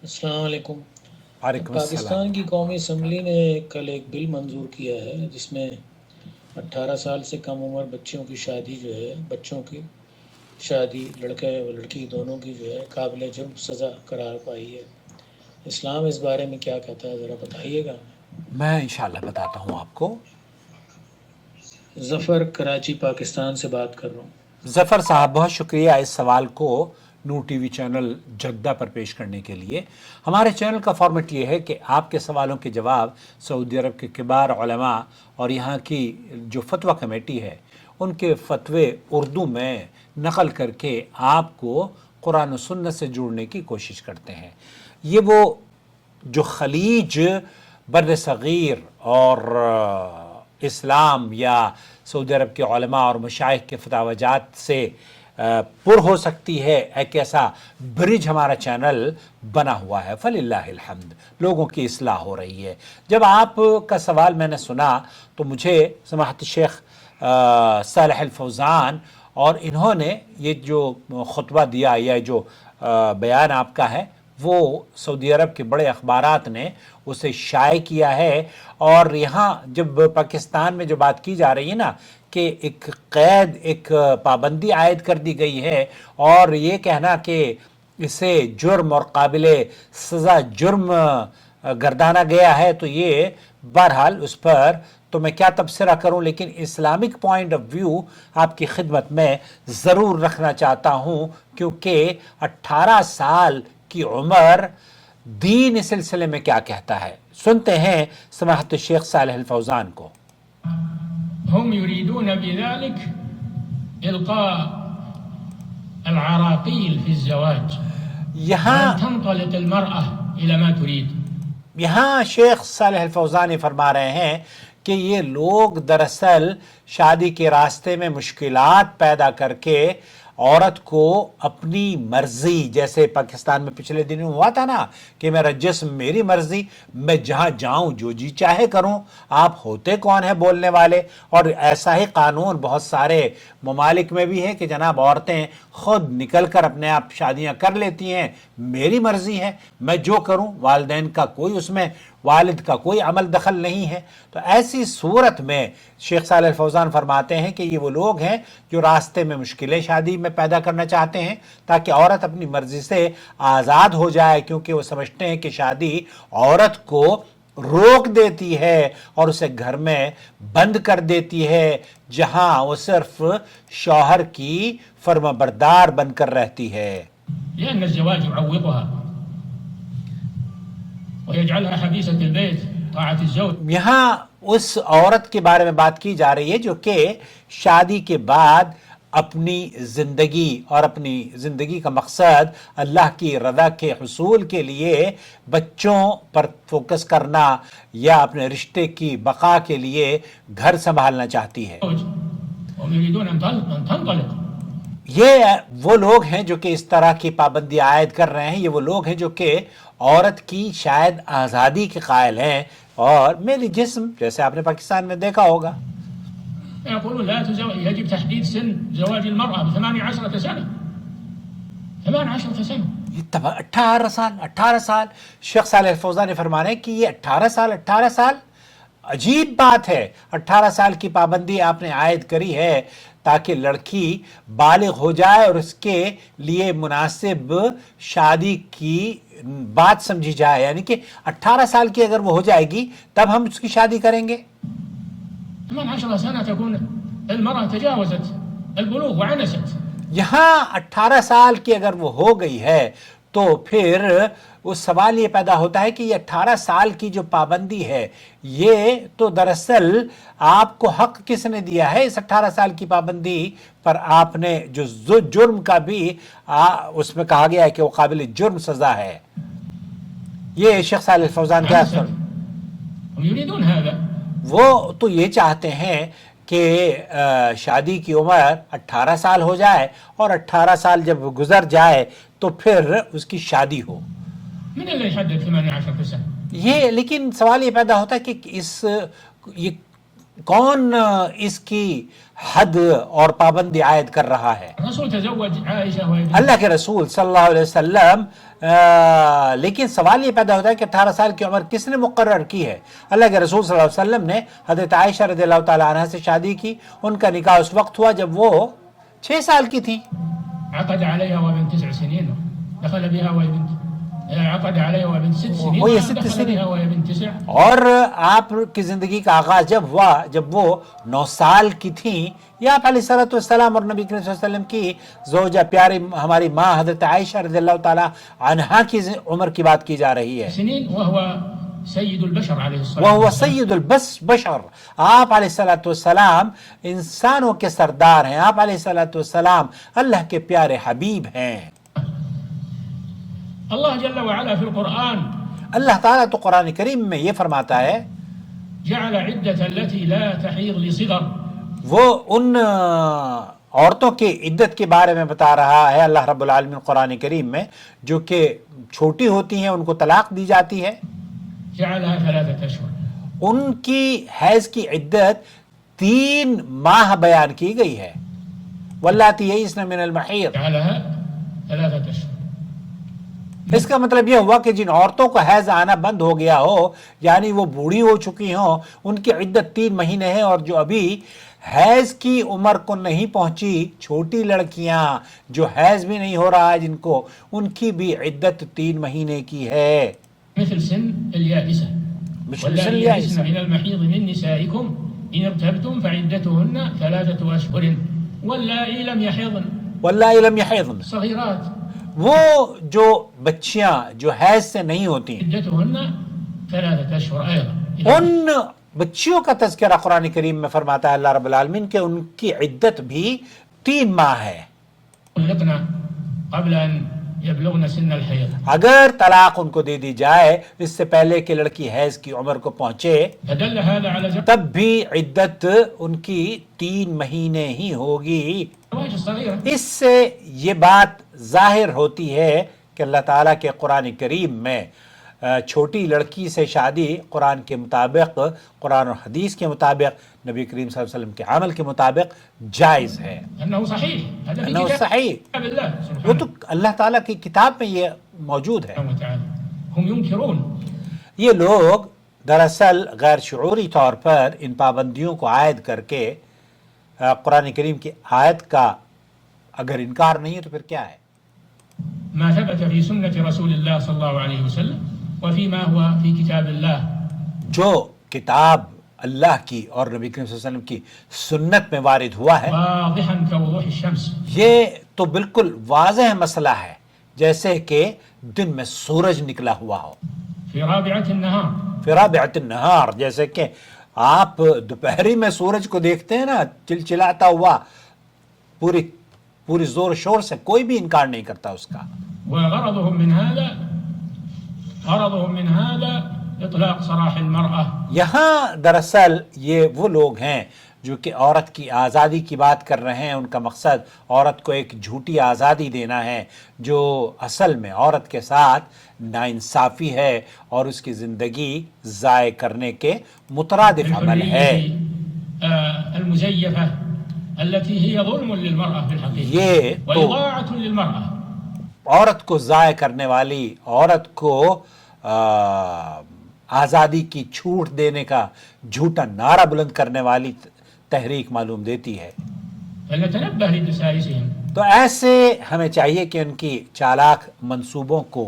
السلام علیکم۔ وعلیکم السلام۔ پاکستان کی قومی اسمبلی نے کل ایک بل منظور کیا ہے جس میں 18 سال سے کم عمر بچوں کی شادی جو ہے، بچوں کی شادی لڑکے اور لڑکی دونوں کی جو ہے قابل جرم سزا قرار پائی ہے۔ اسلام اس بارے میں کیا کہتا ہے، ذرا بتائیے گا۔ میں انشاءاللہ بتاتا ہوں آپ کو۔ ظفر کراچی پاکستان سے بات کر رہا ہوں۔ ظفر صاحب بہت شکریہ اس سوال کو نور ٹی وی چینل جدہ پر پیش کرنے کے لیے۔ ہمارے چینل کا فارمیٹ یہ ہے کہ آپ کے سوالوں کے جواب سعودی عرب کے کبار علماء اور یہاں کی جو فتویٰ کمیٹی ہے ان کے فتوے اردو میں نقل کر کے آپ کو قرآن و سنت سے جوڑنے کی کوشش کرتے ہیں۔ یہ وہ جو خلیج بر صغیر اور اسلام یا سعودی عرب کے علماء اور مشائخ کے فتاوی جات سے پر ہو سکتی ہے، ایک ایسا برج ہمارا چینل بنا ہوا ہے، فللہ الحمد، لوگوں کی اصلاح ہو رہی ہے۔ جب آپ کا سوال میں نے سنا تو مجھے سماحت شیخ صالح الفوزان اور انہوں نے یہ جو خطبہ دیا یا جو بیان آپ کا ہے وہ سعودی عرب کے بڑے اخبارات نے اسے شائع کیا ہے، اور یہاں جب پاکستان میں جو بات کی جا رہی ہے نا کہ ایک قید، ایک پابندی عائد کر دی گئی ہے اور یہ کہنا کہ اسے جرم اور قابل سزا جرم گردانا گیا ہے، تو یہ بہرحال اس پر تو میں کیا تبصرہ کروں، لیکن اسلامک پوائنٹ آف ویو آپ کی خدمت میں ضرور رکھنا چاہتا ہوں، کیونکہ 18 سال کی عمر دین اس سلسلے میں کیا کہتا ہے۔ سنتے ہیں سماحت الشیخ صالح الفوزان کو۔ هم يريدون بذلك إلقاء العراقيل في الزواج یہاں تنطلق المرأة إلى ما تريد۔ یہاں شیخ صالح الفوزانی فرما رہے ہیں کہ یہ لوگ دراصل شادی کے راستے میں مشکلات پیدا کر کے عورت کو اپنی مرضی، جیسے پاکستان میں پچھلے دنوں ہوا تھا نا کہ میرا جسم میری مرضی، میں جہاں جاؤں جو جی چاہے کروں، آپ ہوتے کون ہیں بولنے والے؟ اور ایسا ہی قانون بہت سارے ممالک میں بھی ہے کہ جناب عورتیں خود نکل کر اپنے آپ شادیاں کر لیتی ہیں، میری مرضی ہے، میں جو کروں، والدین کا کوئی اس میں، والد کا کوئی عمل دخل نہیں ہے۔ تو ایسی صورت میں شیخ صالح الفوزان فرماتے ہیں کہ یہ وہ لوگ ہیں جو راستے میں مشکلیں شادی میں پیدا کرنا چاہتے ہیں تاکہ عورت اپنی مرضی سے آزاد ہو جائے، کیونکہ وہ سمجھتے ہیں کہ شادی عورت کو روک دیتی ہے اور اسے گھر میں بند کر دیتی ہے جہاں وہ صرف شوہر کی فرما بردار بن کر رہتی ہے۔ لأن الزواج يعوقها ويجعلها حبيسة البيت طاعة الزوج۔ یہاں اس عورت کے بارے میں بات کی جا رہی ہے جو کہ شادی کے بعد اپنی زندگی اور اپنی زندگی کا مقصد اللہ کی رضا کے حصول کے لیے بچوں پر فوکس کرنا یا اپنے رشتے کی بقا کے لیے گھر سنبھالنا چاہتی ہے۔ هم يريدون أن تنطلق۔ یہ وہ لوگ ہیں جو کہ اس طرح کی پابندی عائد کر رہے ہیں، یہ وہ لوگ ہیں جو کہ عورت کی شاید آزادی کے قائل ہیں، اور میری جسم جیسے آپ نے پاکستان میں دیکھا ہوگا يقولون لا يجب تحديد سن زواج المرأة ب18 سنة، 18 سنة۔ یہ 18 سال شیخ صالح الفوزان نے فرما رہے ہیں کہ یہ 18 سال عجیب بات ہے۔ 18 سال کی پابندی آپ نے عائد کری ہے تاکہ لڑکی بالغ ہو جائے اور اس کے لیے مناسب شادی کی بات سمجھی جائے، یعنی کہ 18 سال کی اگر وہ ہو جائے گی تب ہم اس کی شادی کریں گے۔ 18 سنة تكون المرأة تجاوزت البلوغ وعنست۔ یہاں 18 سال کی اگر وہ ہو گئی ہے تو پھر وہ سوال یہ پیدا ہوتا ہے کہ یہ 18 سال کی جو پابندی ہے یہ تو دراصل آپ کو حق کس نے دیا ہے اس 18 سال کی پابندی پر؟ آپ نے جو جرم کا بھی اس میں کہا گیا ہے کہ وہ قابل جرم سزا ہے۔ یہ شیخ صالح الفوزان کیا سن هم يريدون هذا۔ وہ تو یہ چاہتے ہیں کہ شادی کی عمر 18 سال ہو جائے اور 18 سال جب گزر جائے تو پھر اس کی شادی ہو۔ من اللي يحدد 18 سنة؟ یہ لیکن سوال یہ پیدا ہوتا ہے کہ یہ کون اس کی حد اور پابندی عائد کر رہا ہے؟ الرسول تزوج عائشة وهي بنت اللہ کے رسول صلی اللہ علیہ وسلم لیکن سوال یہ پیدا ہوتا ہے کہ 18 سال کی عمر کس نے مقرر کی ہے؟ اللہ کے رسول صلی اللہ علیہ وسلم نے حضرت عائشہ رضی اللہ تعالی عنہ سے شادی کی. ان کا نکاح اس وقت ہوا جب وہ 6 سال کی تھی. عقد عليها وهي بنت 9 سنين دخل بها وهي بنت عقد عليها وهي بنت 6 سنين وهي 6 دخل سنين. بها وهي بنت 9. اور آپ کی زندگی کا آغاز جب ہوا جب وہ 9 سال کی تھیں. یا آپ علیہ الصلوۃ والسلام اور نبی کریم صلی اللہ علیہ وسلم کی زوجہ پیاری ہماری ماں حضرت عائشہ رضی اللہ تعالی عنہا کی عمر کی بات کی جا رہی ہے. سنين وهو سيد البشر عليه الصلاة وہ والسلام. سید البشر، آپ علیہ الصلوۃ والسلام انسانوں کے سردار ہیں. آپ علیہ الصلوۃ والسلام اللہ کے پیارے حبیب ہیں. الله جل وعلا في القرآن اللہ تعالیٰ تو قرآن کریم میں یہ فرماتا ہے، جعل عدة التي لا تحيض لصغر. وہ ان عورتوں کی عدت کے بارے میں بتا رہا ہے اللہ رب العالمین قرآن کریم میں جو کہ چھوٹی ہوتی ہیں، ان کو طلاق دی جاتی ہے. جعلها 3 أشهر. ان کی حیض کی عدت 3 ماہ بیان کی گئی ہے. واللاتی یئسن من المحیض، جعلها 3 أشهر. اس کا مطلب یہ ہوا کہ جن عورتوں کا حیض آنا بند ہو گیا ہو، یعنی وہ بوڑھی ہو چکی ہوں، ان کی عدت 3 مہینے ہے. اور جو ابھی حیض کی عمر کو نہیں پہنچی، چھوٹی لڑکیاں جو حیض بھی نہیں ہو رہا ہے جن کو، ان کی بھی عدت 3 مہینے کی ہے. مثل سن اليائسة. مثل سن واللائي اليائسة. يئسن من المحيض من نسائكم إن ارتبتم فعدتهن 3 أشهر واللائي لم يحضن. واللائي لم يحضن، صغيرات وہ جو بچیاں جو حیض سے نہیں ہوتی، عدتهن 3 أشهر أيضا. ان بچیوں کا تذکرہ قرآن کریم میں فرماتا ہے اللہ رب العالمین کہ ان کی عدت بھی 3 ماہ ہے. طلقنا قبل أن يبلغن سن الحيض. اگر طلاق ان کو دے دی جائے اس سے پہلے کہ لڑکی حیض کی عمر کو پہنچے، فدل هذا على تب بھی عدت ان کی 3 مہینے ہی ہوگی. زواج الصغيرة. اس سے یہ بات ظاہر ہوتی ہے کہ اللہ تعالیٰ کے قرآن کریم میں چھوٹی لڑکی سے شادی قرآن کے مطابق، قرآن اور حدیث کے مطابق، نبی کریم صلی اللہ علیہ وسلم کے عمل کے مطابق جائز ہے. أنه صحيح. هذا في انه كتاب صحیح، الله وہ سبحانه تو اللہ تعالیٰ کی کتاب میں یہ موجود ہے. وتعالى. هم ينكرون. یہ لوگ دراصل غیر شعوری طور پر ان پابندیوں کو عائد کر کے قرآن کریم کی آیت کا اگر انکار نہیں ہے تو پھر کیا ہے؟ ما ثبت في سنة رسول الله صلى الله عليه وسلم وفيما هو في كتاب الله. جو کتاب اللہ کی اور نبی کریم صلی اللہ علیہ وسلم کی سنت میں وارد ہوا ہے، واضحا كوضوح الشمس. یہ تو بالکل واضح مسئلہ ہے جیسے کہ دن میں سورج نکلا ہوا ہو. في رابعة النهار. فی رابعۃ النہار، جیسے کہ آپ دوپہری میں سورج کو دیکھتے ہیں نا چلچلاتا ہوا، پوری زور شور سے، کوئی بھی انکار نہیں کرتا اس کا. وغرضهم من هذا اطلاق سراح المرأة. یہاں دراصل یہ وہ لوگ ہیں جو کہ عورت کی آزادی کی بات کر رہے ہیں. ان کا مقصد عورت کو ایک جھوٹی آزادی دینا ہے جو اصل میں عورت کے ساتھ ناانصافی ہے اور اس کی زندگی ضائع کرنے کے مترادف عمل ہے. المزيفة التي هي ظلم للمرأة في الحقيقة یہ تو وإضاعة للمرأة. عورت کو ضائع کرنے والی، عورت کو آزادی کی چھوٹ دینے کا جھوٹا نعرہ بلند کرنے والی تحریک معلوم دیتی ہے. فلنتنبه لدسائسهم. تو ایسے ہمیں چاہیے کہ ان کی چالاک منصوبوں کو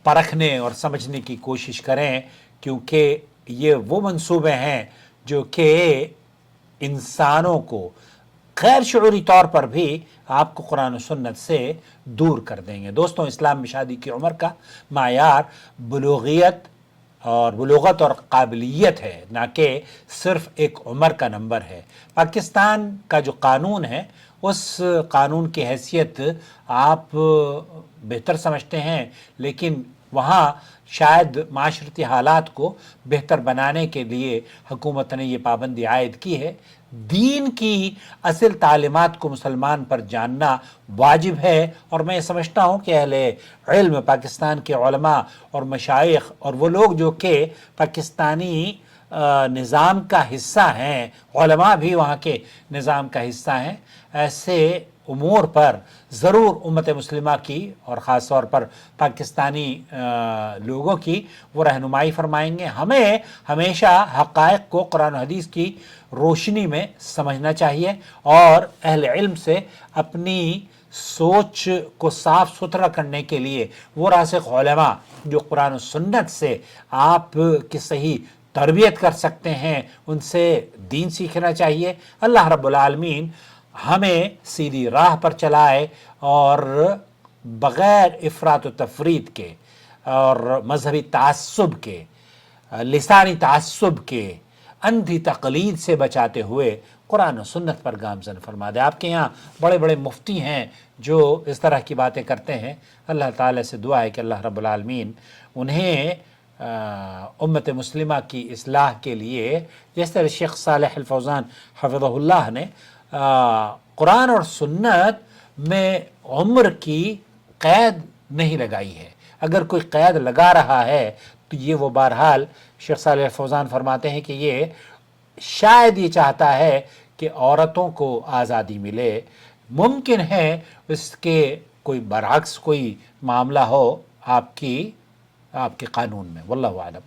پرکھنے اور سمجھنے کی کوشش کریں، کیونکہ یہ وہ منصوبے ہیں جو کہ انسانوں کو غیر شعوری طور پر بھی آپ کو قرآن و سنت سے دور کر دیں گے. دوستوں، اسلام میں شادی کی عمر کا معیار بلوغت اور قابلیت ہے، نہ کہ صرف ایک عمر کا نمبر ہے. پاکستان کا جو قانون ہے اس قانون کی حیثیت آپ بہتر سمجھتے ہیں، لیکن وہاں شاید معاشرتی حالات کو بہتر بنانے کے لیے حکومت نے یہ پابندی عائد کی ہے. دین کی اصل تعلیمات کو مسلمان پر جاننا واجب ہے، اور میں سمجھتا ہوں کہ اہل علم، پاکستان کے علماء اور مشائخ اور وہ لوگ جو کہ پاکستانی نظام کا حصہ ہیں، علماء بھی وہاں کے نظام کا حصہ ہیں، ایسے امور پر ضرور امت مسلمہ کی اور خاص طور پر پاکستانی لوگوں کی وہ رہنمائی فرمائیں گے۔ ہمیں ہمیشہ حقائق کو قرآن و حدیث کی روشنی میں سمجھنا چاہیے اور اہل علم سے اپنی سوچ کو صاف ستھرا کرنے کے لیے وہ راسخ علماء جو قرآن و سنت سے آپ کی صحیح تربیت کر سکتے ہیں ان سے دین سیکھنا چاہیے۔ اللہ رب العالمین ہمیں سیدھی راہ پر چلائے اور بغیر افراط و تفریط کے اور مذہبی تعصب کے، لسانی تعصب کے، اندھی تقلید سے بچاتے ہوئے قرآن و سنت پر گامزن فرما دے۔ آپ کے یہاں بڑے بڑے مفتی ہیں جو اس طرح کی باتیں کرتے ہیں، اللہ تعالیٰ سے دعا ہے کہ اللہ رب العالمین انہیں امت مسلمہ کی اصلاح کے لیے، جس طرح شیخ صالح الفوزان حفظہ اللہ نے قرآن اور سنت میں عمر کی قید نہیں لگائی ہے، اگر کوئی قید لگا رہا ہے تو یہ وہ بہرحال شیخ صالح الفوزان فرماتے ہیں کہ یہ شاید یہ چاہتا ہے کہ عورتوں کو آزادی ملے، ممکن ہے اس کے کوئی برعکس کوئی معاملہ ہو آپ کے قانون میں، واللہ اعلم۔